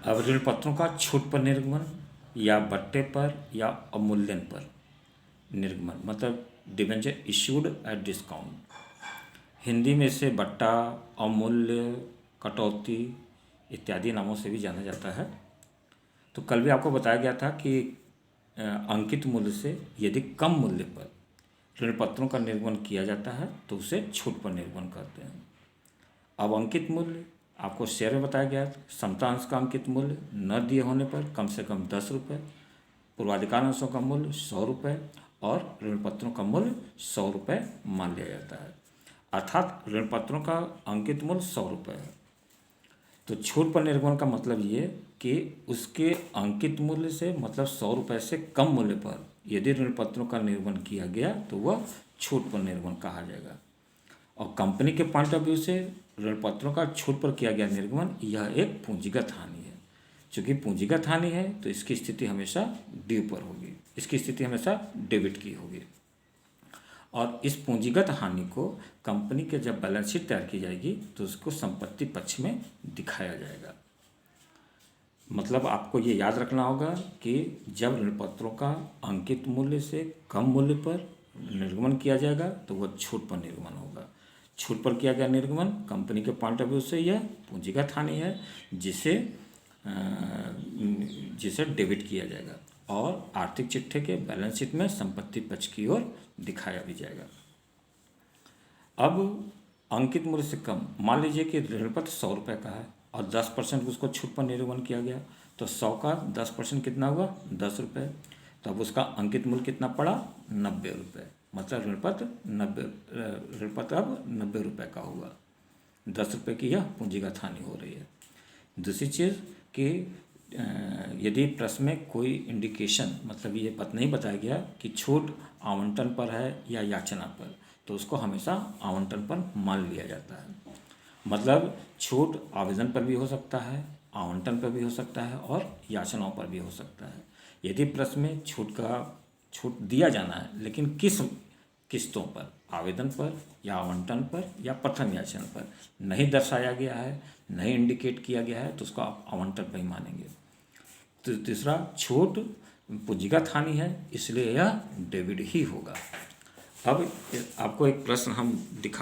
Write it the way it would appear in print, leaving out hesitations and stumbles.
अब ऋण पत्रों का छूट पर निर्गमन या बट्टे पर या अवमूल्यन पर निर्गमन, मतलब debenture issued at discount. Hindi में इसे बट्टा, अवमूल्य, कटौती इत्यादि नामों से भी जाना जाता है। तो कल भी आपको बताया गया था कि अंकित मूल्य से यदि कम मूल्य पर ऋण पत्रों का निर्गमन किया जाता है तो उसे छूट पर निर्गमन करते हैं। अब अंकित मूल्य आपको शेयर में बताया गया, समता अंश का अंकित मूल्य न दिए होने पर कम से कम 10 रुपये, पूर्वाधिकार अंशों का मूल्य 100 रुपये और ऋण पत्रों का मूल्य 100 रुपये मान लिया जाता है। अर्थात ऋण पत्रों का अंकित मूल्य 100 रुपये है। तो छूट पर निर्गमन का मतलब ये कि उसके अंकित मूल्य से मतलब 100 रुपये से कम मूल्य पर यदि ऋण पत्रों का निर्गमन किया गया तो वह छूट पर निर्गमन कहा जाएगा। और कंपनी के पॉइंट ऑफ व्यू से ऋण पत्रों का छूट पर किया गया निर्गमन यह एक पूंजीगत हानि है। चूँकि पूंजीगत हानि है तो इसकी स्थिति हमेशा ड्यू पर होगी, इसकी स्थिति हमेशा डेबिट की होगी। और इस पूंजीगत हानि को कंपनी के जब बैलेंस शीट तैयार की जाएगी तो उसको संपत्ति पक्ष में दिखाया जाएगा। मतलब आपको ये याद रखना होगा कि जब ऋण पत्रों का अंकित मूल्य से कम मूल्य पर निर्गमन किया जाएगा तो वह छूट पर निर्गमन होगा। छूट पर किया गया निर्गमन कंपनी के पॉइंट ऑफ व्यू से यह पूंजीगत हानि है जिसे डेबिट किया जाएगा और आर्थिक चिट्ठे के बैलेंस शीट में संपत्ति पक्ष की ओर दिखाया भी जाएगा। अब अंकित मूल्य से कम, मान लीजिए कि ऋण पत्र 100 रुपये का है और 10% उसको छूट पर निर्गमन किया गया तो 100 का 10% कितना हुआ 10 रुपये। तो अब उसका अंकित मूल्य कितना पड़ा 90 रुपये, मतलब ऋण पत्र अब 90 रुपये का हुआ। 10 रुपये की यह पूंजीगत हानि हो रही है। दूसरी चीज़ कि यदि प्रश्न में कोई इंडिकेशन, मतलब ये नहीं बताया गया कि छूट आवंटन पर है या याचना पर, तो उसको हमेशा आवंटन पर मान लिया जाता है। मतलब छूट आवेदन पर भी हो सकता है, आवंटन पर भी हो सकता है और याचनाओं पर भी हो सकता है। यदि प्रश्न में छूट दिया जाना है लेकिन किस किस्तों पर, आवेदन पर या आवंटन पर या प्रथम याचना पर नहीं दर्शाया गया है, नहीं इंडिकेट किया गया है तो उसको आप आवंटन पर ही मानेंगे। तो तीसरा, छूट पूंजीगत हानि है इसलिए यह डेबिट ही होगा। अब आपको एक प्रश्न हम दिखा